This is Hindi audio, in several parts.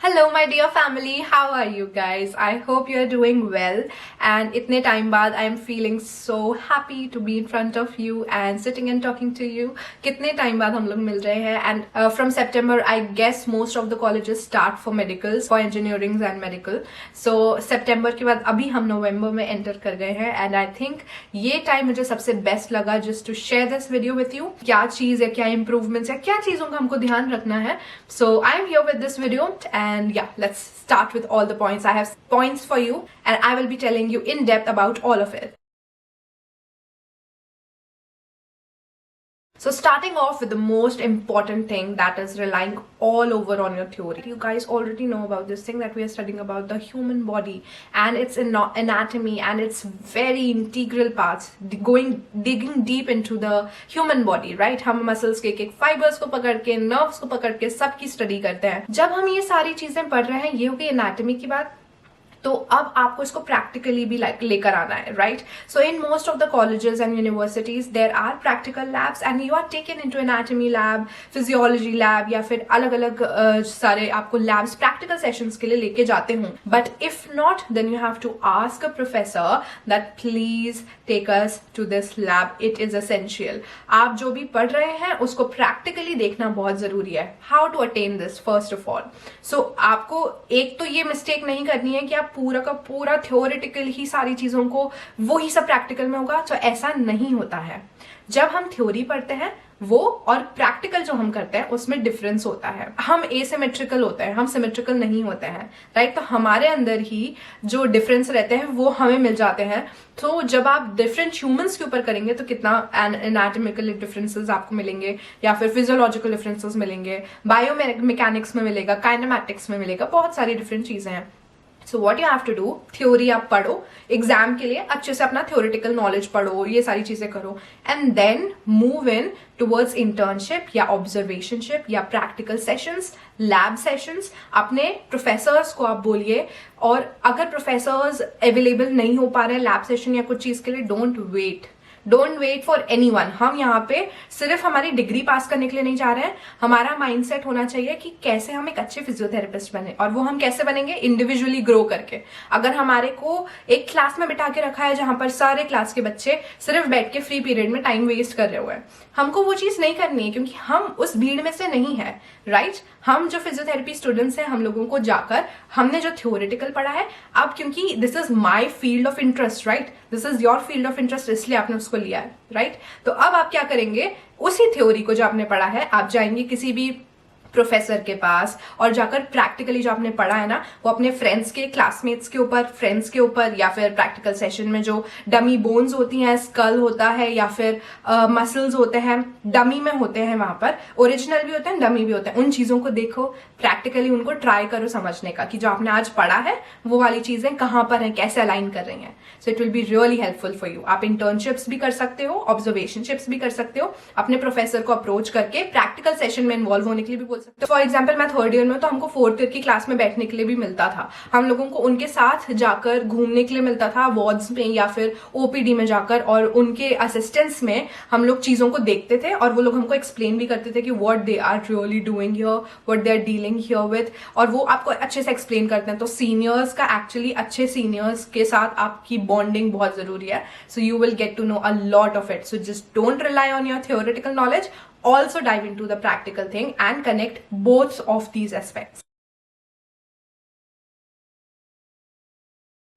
Hello my dear family, how are you guys? I hope you are doing well and इतने time बाद I am feeling so happy to be in front of you and sitting and talking to you. कितने time बाद हम लोग मिल रहे हैं and from September I guess most of the colleges start for medicals, for engineering and medical. So September के बाद अभी हम November में enter कर गए हैं and I think ये time मुझे सबसे best लगा just to share this video with you. क्या चीज़ है, क्या improvements है, क्या चीज़ों का हमको ध्यान रखना है. So I am here with this video and yeah, let's start with all the points. I have points for you and I will be telling you in depth about all of it. So starting off with the most important thing, that is relying all over on your theory. You guys already know about this thing that we are studying about the human body and its anatomy and its very integral parts, digging deep into the human body, right? हम muscles के एक fibers को पकड़ के, nerves को पकड़ के सबकी study करते हैं. जब हम ये सारी चीजें पढ़ रहे हैं, ये हो गई anatomy की बात. तो अब आपको इसको प्रैक्टिकली भी लेकर आना है, right? So in most of the colleges and universities there are practical labs and you are taken into anatomy lab, physiology lab या फिर अलग अलग सारे आपको लैब्स प्रैक्टिकल सेशंस के लिए लेके जाते हों. But if not then you have to ask a professor that please take us to this lab. It is essential. आप जो भी पढ़ रहे हैं उसको प्रैक्टिकली देखना बहुत जरूरी है. How to attain this first of all. So आपको एक तो ये मिस्टेक नहीं करनी है कि आप पूरा का पूरा थ्योरेटिकल ही सारी चीजों को वो ही सब प्रैक्टिकल में होगा. तो ऐसा नहीं होता है. जब हम थ्योरी पढ़ते हैं वो और प्रैक्टिकल जो हम करते हैं उसमें डिफरेंस होता है. हम एसिमेट्रिकल होते हैं, हम सिमेट्रिकल नहीं होते हैं, राइट? तो हमारे अंदर ही जो डिफरेंस रहते हैं वो हमें मिल जाते हैं. तो जब आप डिफरेंट ह्यूमंस के ऊपर करेंगे तो कितना एनाटॉमिकल डिफरेंसेस आपको मिलेंगे या फिर फिजियोलॉजिकल डिफरेंसेस मिलेंगे, बायोमैकेनिक्स में मिलेगा, काइनेमैटिक्स में मिलेगा, बहुत सारी डिफरेंट चीजें हैं. So what you have to do, theory आप पढ़ो, एग्जाम के लिए अच्छे से अपना थ्योरेटिकल नॉलेज पढ़ो, ये सारी चीजें करो and then move in towards internship या ऑब्जर्वेशनशिप या प्रैक्टिकल सेशंस, लैब सेशंस. अपने प्रोफेसर्स को आप बोलिए, और अगर प्रोफेसर्स अवेलेबल नहीं हो पा रहे हैं लैब सेशन या कुछ चीज के लिए, डोंट वेट फॉर एनीवन. हम यहाँ पे सिर्फ हमारी डिग्री पास करने के लिए नहीं जा रहे हैं. हमारा माइंडसेट होना चाहिए कि कैसे हम एक अच्छे फिजियोथेरेपिस्ट बने, और वो हम कैसे बनेंगे, इंडिविजुअली ग्रो करके. अगर हमारे को एक क्लास में बिठा के रखा है जहां पर सारे क्लास के बच्चे सिर्फ बैठ के फ्री पीरियड में टाइम वेस्ट कर रहे हुए हैं, हमको वो चीज नहीं करनी है क्योंकि हम उस भीड़ में से नहीं है, राइट? हम जो फिजियोथेरेपी स्टूडेंट्स हैं, हम लोगों को जाकर हमने जो थ्योरेटिकल पढ़ा है, अब क्योंकि this is my field of interest, right? This is your field of interest, इसलिए आपने उसको लिया है, राइट? तो अब आप क्या करेंगे, उसी थ्योरी को जो आपने पढ़ा है आप जाएंगे किसी भी प्रोफेसर के पास और जाकर प्रैक्टिकली जो आपने पढ़ा है ना वो अपने फ्रेंड्स के, क्लासमेट्स के ऊपर, फ्रेंड्स के ऊपर, या फिर प्रैक्टिकल सेशन में जो डमी बोन्स होती हैं, स्कल होता है या फिर मसल्स होते हैं, डमी में होते हैं, वहां पर ओरिजिनल भी होते हैं, डमी भी होते हैं. उन चीजों को देखो, प्रैक्टिकली उनको ट्राई करो समझने का कि जो आपने आज पढ़ा है वो वाली चीजें कहाँ पर हैं, कैसे अलाइन कर रही हैं. So it will be really helpful for you. आप इंटर्नशिप्स भी कर सकते हो, ऑब्जर्वेशनशिप्स भी कर सकते हो, अपने प्रोफेसर को अप्रोच करके प्रैक्टिकल सेशन में इन्वॉल्व होने के लिए भी बोल सकते हो. फॉर एग्जाम्पल मैं थर्ड ईयर में, तो हमको फोर्थ ईयर की क्लास में बैठने के लिए भी मिलता था. हम लोगों को उनके साथ जाकर घूमने के लिए मिलता था, वार्ड्स में या फिर ओपीडी में जाकर, और उनके असिस्टेंस में हम लोग चीजों को देखते थे और वो लोग हमको एक्सप्लेन भी करते थे कि what they are really doing here, what they are dealing here with, और वो आपको अच्छे से एक्सप्लेन करते हैं. तो सीनियर्स का एक्चुअली, अच्छे सीनियर्स के साथ आपकी बॉन्डिंग बहुत जरूरी है. So you will get to know a lot of it. So just don't rely on your theoretical knowledge, also dive into the practical thing and connect both of these aspects.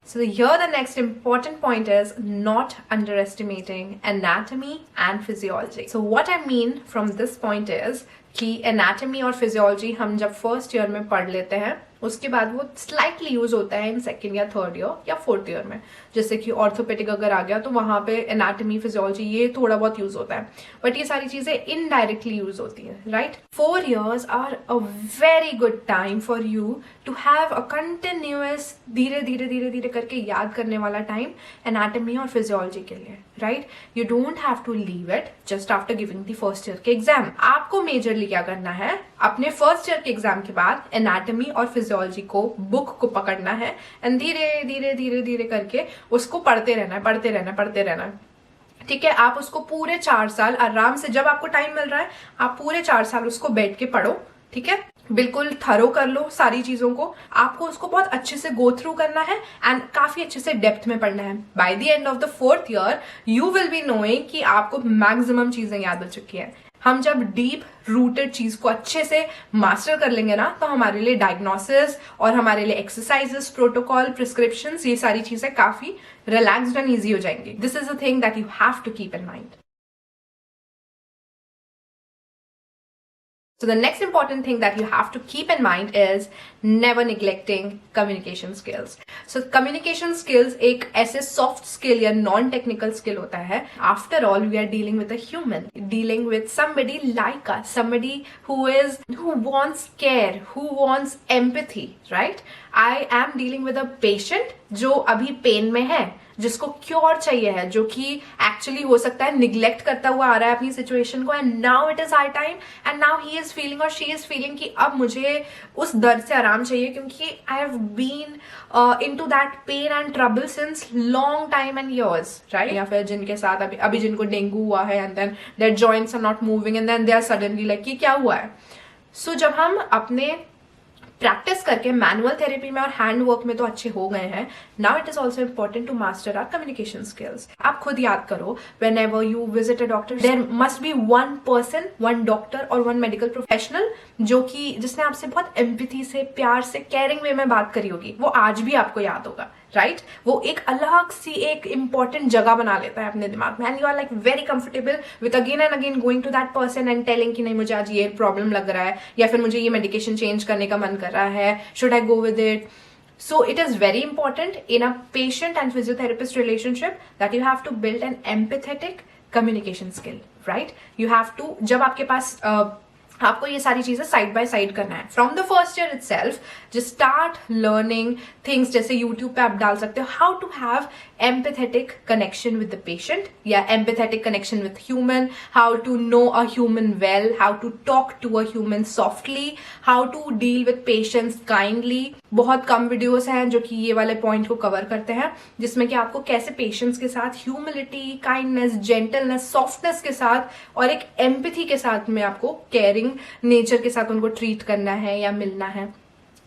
So here the next important point is not underestimating anatomy and physiology. So what I mean from this point is कि anatomy और physiology हम जब फर्स्ट ईयर में पढ़ लेते हैं उसके बाद वो स्लाइटली यूज होता है इन सेकेंड या थर्ड ईयर या फोर्थ ईयर में. जैसे कि ऑर्थोपेडिक अगर आ गया तो वहां पे एनाटॉमी, फिजियोलॉजी ये थोड़ा बहुत यूज होता है, बट ये सारी चीजें इनडायरेक्टली यूज होती है, right? 4 years are a very good time for you to have a continuous, धीरे धीरे धीरे धीरे करके याद करने वाला टाइम एनाटॉमी और फिजियोलॉजी के लिए, right? You don't have to leave it just after giving the first year के एग्जाम. आपको मेजरली क्या करना है, अपने फर्स्ट ईयर के एग्जाम के बाद एनाटॉमी और फिजियोलॉजी को, बुक को पकड़ना है एंड धीरे धीरे धीरे धीरे करके उसको पढ़ते रहना है, पढ़ते रहना, पढ़ते रहना. ठीक है? आप उसको पूरे 4 साल आराम से, जब आपको टाइम मिल रहा है आप पूरे 4 साल उसको बैठ के पढ़ो. ठीक है? बिल्कुल थरो कर लो सारी चीजों को, आपको उसको बहुत अच्छे से गो थ्रू करना है एंड काफी अच्छे से डेप्थ में पढ़ना है. By the end of the 4th year you will be knowing कि आपको मैक्सिमम चीजें याद हो चुकी है. हम जब डीप रूटेड चीज को अच्छे से मास्टर कर लेंगे ना, तो हमारे लिए डायग्नोसिस और हमारे लिए एक्सरसाइजेस, प्रोटोकॉल, प्रिस्क्रिप्शंस, ये सारी चीजें काफी रिलैक्स्ड एंड ईजी हो जाएंगी. This is a thing that you have to keep in mind. So the next important thing that you have to keep in mind is never neglecting communication skills. So communication skills एक ऐसे soft skill या non-technical skill होता है. After all, we are dealing with a human, dealing with somebody like us, somebody who wants care, who wants empathy, right? I am dealing with a patient जो अभी पेन में है, जिसको क्योर चाहिए है, जो कि एक्चुअली हो सकता है निग्लेक्ट करता हुआ आ रहा है अपनी सिचुएशन को, and now it is our time and now he is feeling और शी इज फीलिंग कि अब मुझे उस दर्द से आराम चाहिए, क्योंकि I have been into that pain and trouble since long time and years, right? या फिर जिनके साथ अभी जिनको डेंगू हुआ है and then their joints are not moving and then they are suddenly like कि क्या हुआ है. सो जब हम अपने प्रैक्टिस करके मैनुअल थेरेपी में और हैंड वर्क में तो अच्छे हो गए हैं, now it is also important to master our communication skills. आप खुद याद करो, whenever you visit a doctor there must be one person, one doctor और वन मेडिकल प्रोफेशनल जिसने आपसे बहुत एम्पैथी से, प्यार से, केयरिंग वे में बात करी होगी. वो आज भी आपको याद होगा, राइट? वो एक अलग सी एक इंपॉर्टेंट जगह बना लेता है अपने दिमाग में, and you are like very comfortable with again and again going to that person and telling कि नहीं मुझे आज ये प्रॉब्लम लग रहा है, या फिर मुझे ये मेडिकेशन चेंज करने का मन कर रहा है, should I go with it? So it is very important in a patient and physiotherapist relationship that you have to build an empathetic communication skill, right? You have to, जब आपके पास आपको ये सारी चीजें साइड बाय साइड करना है from the first year itself. Just start learning things, जैसे यूट्यूब पे आप डाल सकते हो how to have empathetic connection with the patient, yeah, empathetic connection with human, how to know a human well, how to talk to a human softly, how to deal with patients kindly. बहुत कम वीडियोस हैं जो कि ये वाले पॉइंट को कवर करते हैं, जिसमें कि आपको कैसे पेशेंट्स के साथ ह्यूमिलिटी, काइंडनेस, जेंटलनेस, सॉफ्टनेस के साथ और एक एम्पैथी के साथ में आपको केयरिंग नेचर के साथ उनको ट्रीट करना है या मिलना है.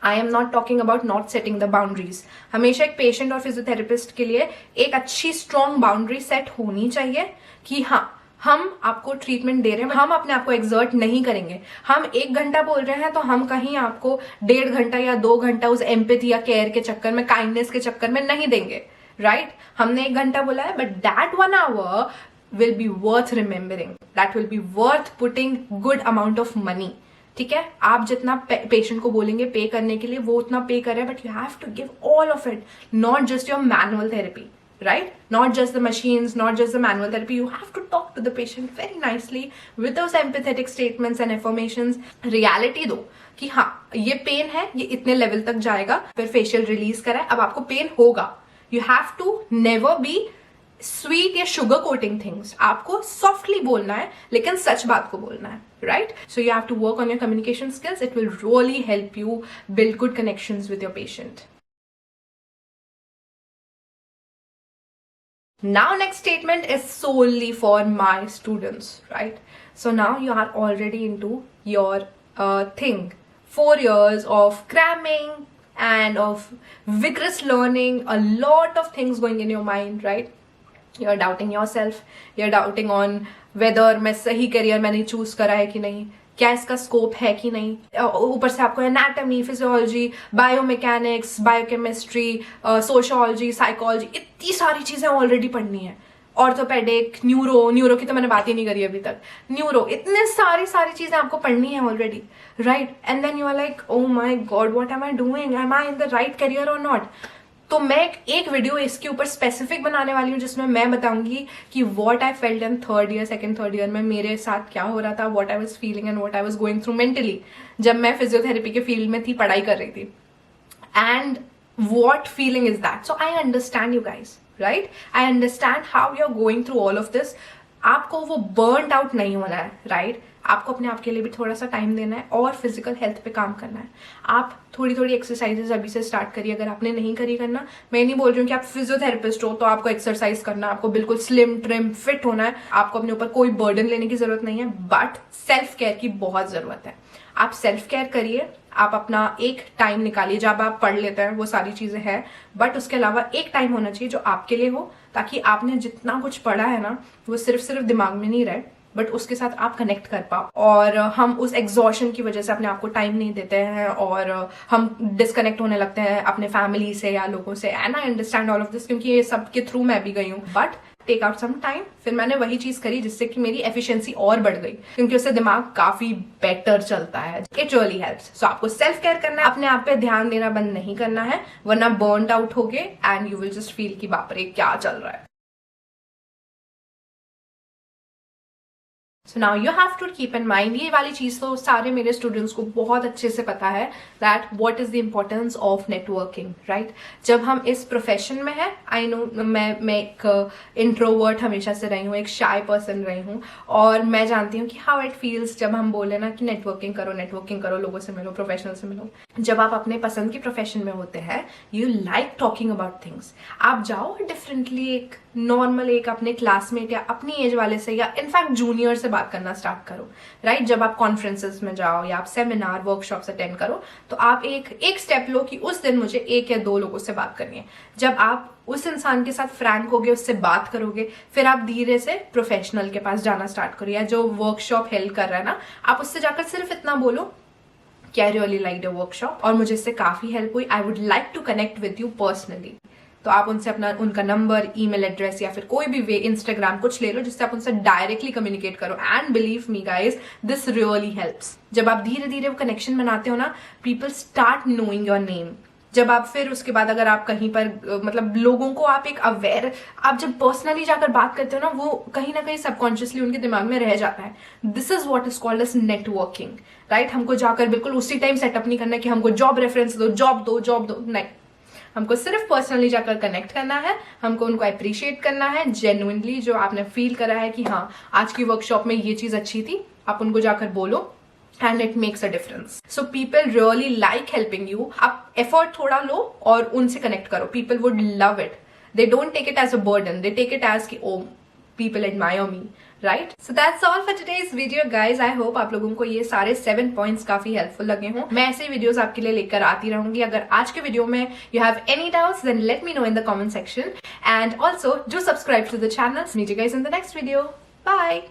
I am not talking about not setting the boundaries. हमेशा एक पेशेंट और फिजियोथेरेपिस्ट के लिए एक अच्छी स्ट्रॉन्ग बाउंड्री सेट होनी चाहिए कि हाँ, हम आपको ट्रीटमेंट दे रहे हैं, हम अपने आप को एक्सर्ट नहीं करेंगे. हम 1 घंटा बोल रहे हैं तो हम कहीं आपको 1.5 घंटा या 2 घंटा उस एम्पैथी या केयर के चक्कर में, काइंडनेस के चक्कर में नहीं देंगे, राइट? हमने 1 घंटा बोला है, but that 1 hour will be worth remembering, that will be worth putting good amount of money. ठीक है, आप जितना पेशेंट को बोलेंगे पे करने के लिए वो उतना पे करें, but you have to give all of it, not just your manual therapy, right? Not just the machines, not just the manual therapy. You have to talk to the patient very nicely with those empathetic statements and affirmations. Reality दो कि हाँ, ये पेन है, ये इतने लेवल तक जाएगा, फिर फेशियल रिलीज कराए, अब आपको पेन होगा. You have to never be sweet या शुगर कोटिंग थिंग्स. आपको सॉफ्टली बोलना है, लेकिन सच बात को बोलना है, right? So you have to work on your communication skills. It will really help you build good connections with your patient. Now next statement is solely for my students, right? So now you are already into your thing. 4 years of cramming and of vigorous learning, a lot of things going in your mind, right? You're doubting yourself, you're doubting on whether मैं सही करियर मैंने चूज करा है कि नहीं, क्या इसका स्कोप है कि नहीं. ऊपर से आपको anatomy, physiology, biomechanics, biochemistry, sociology, psychology, इतनी सारी चीजें ऑलरेडी पढ़नी है. ऑर्थोपेडिक, न्यूरो की तो मैंने बात ही नहीं करी अभी तक. न्यूरो, इतने सारी चीजें आपको पढ़नी है already, right? And then you are like, oh my God, what am I doing, am I in the right career और नॉट? तो मैं एक वीडियो इसके ऊपर स्पेसिफिक बनाने वाली हूँ, जिसमें मैं बताऊंगी कि what I felt in second third year में मेरे साथ क्या हो रहा था, what I was feeling and what I was going through mentally जब मैं फिजियोथेरेपी के फील्ड में थी, पढ़ाई कर रही थी. And what feeling is that? So I understand you guys, right? I understand how you are going through all of this. आपको वो बर्न आउट नहीं होना है, राइट? आपको अपने आप के लिए भी थोड़ा सा टाइम देना है और फिजिकल हेल्थ पे काम करना है. आप थोड़ी एक्सरसाइजेस अभी से स्टार्ट करिए. अगर आपने नहीं करी करना, मैं नहीं बोल रही हूँ कि आप फिजियोथेरेपिस्ट हो तो आपको एक्सरसाइज करना, आपको बिल्कुल स्लिम ट्रिम फिट होना है, आपको अपने ऊपर कोई बर्डन लेने की जरूरत नहीं है, बट सेल्फ केयर की बहुत जरूरत है. आप सेल्फ केयर करिए, आप अपना एक टाइम निकालिए जब आप पढ़ लेते हैं, वो सारी चीजें हैं, बट उसके अलावा एक टाइम होना चाहिए जो आपके लिए हो, ताकि आपने जितना कुछ पढ़ा है ना वो सिर्फ दिमाग में नहीं रहे, बट उसके साथ आप कनेक्ट कर पाओ। और हम उस एग्जॉशन की वजह से अपने आप को टाइम नहीं देते हैं और हम डिस्कनेक्ट होने लगते हैं अपने फैमिली से या लोगों से। And I understand all of this, क्योंकि ये सब के थ्रू मैं भी गई हूँ। But take out some time, फिर मैंने वही चीज करी जिससे कि मेरी एफिशिएंसी और बढ़ गई, क्योंकि उससे दिमाग काफी बेटर चलता है। It really helps. सो आपको सेल्फ केयर करना है, अपने आप पे ध्यान देना बंद नहीं करना है, वरना बर्नड आउट होगे and you will just feel कि बाप रे क्या चल रहा है। So now you have to keep in mind, ये वाली चीज तो सारे मेरे स्टूडेंट्स को बहुत अच्छे से पता है, that what is the importance of networking, right. जब हम इस प्रोफेशन में है, आई नो मैं एक इंट्रोवर्ट हमेशा से रही हूँ, एक शाय पर्सन रही हूँ, और मैं जानती हूँ कि हाउ इट फील्स जब हम बोले ना कि नेटवर्किंग करो, लोगों से मिलो, प्रोफेशनल से मिलो। जब आप अपने पसंद की प्रोफेशन में होते हैं, you like talking about things, आप जाओ डिफरेंटली, एक नॉर्मल एक अपने क्लासमेट या अपनी एज वाले से या इनफैक्ट जूनियर से बात करना स्टार्ट करो, राइट। जब आप कॉन्फ्रेंसेस में जाओ या आप सेमिनार वर्कशॉप्स अटेंड करो, तो आप एक स्टेप लो कि उस दिन मुझे 1 या 2 लोगों से बात करनी है। जब आप उस इंसान के साथ फ्रैंक होगे, उससे बात करोगे, फिर आप धीरे से प्रोफेशनल के पास जाना स्टार्ट करो, या जो वर्कशॉप हेल्प कर रहा है ना, आप उससे जाकर सिर्फ इतना बोलो कि I really liked your workshop और मुझे इससे काफी हेल्प हुई, I would like to connect with you personally. तो आप उनसे उनका नंबर, ईमेल एड्रेस या फिर कोई भी वे, इंस्टाग्राम कुछ ले लो जिससे आप उनसे डायरेक्टली कम्युनिकेट करो। And believe me guys, this really helps. जब आप धीरे धीरे वो कनेक्शन बनाते हो ना, people start knowing your name. जब आप फिर उसके बाद अगर आप कहीं पर मतलब लोगों को आप एक अवेयर, आप जब पर्सनली जाकर बात करते हो ना, वो कहीं ना कहीं सबकॉन्शियसली उनके दिमाग में रह जाता है। This is what is called as networking, right. हमको जाकर बिल्कुल उसी टाइम सेटअप नहीं करना है कि हमको जॉब रेफरेंस दो, जॉब दो, नहीं। हमको सिर्फ पर्सनली जाकर कनेक्ट करना है, हमको उनको अप्रिशिएट करना है जेन्युइनली, जो आपने फील करा है कि हाँ आज की वर्कशॉप में ये चीज अच्छी थी, आप उनको जाकर बोलो and it makes a difference. So people really like helping you. आप effort थोड़ा लो और उनसे connect करो, people would love it. They don't take it as a burden, they take it as कि oh people admire me, right? So that's all for today's video guys. I hope आप लोगों को ये सारे 7 points काफी helpful लगे हों। मैं ऐसे वीडियोस आपके लिए लेकर आती रहूंगी। अगर आज के वीडियो में you have any doubts then let me know in the comment section and also do subscribe to the channel. Meet you guys in the next video. Bye.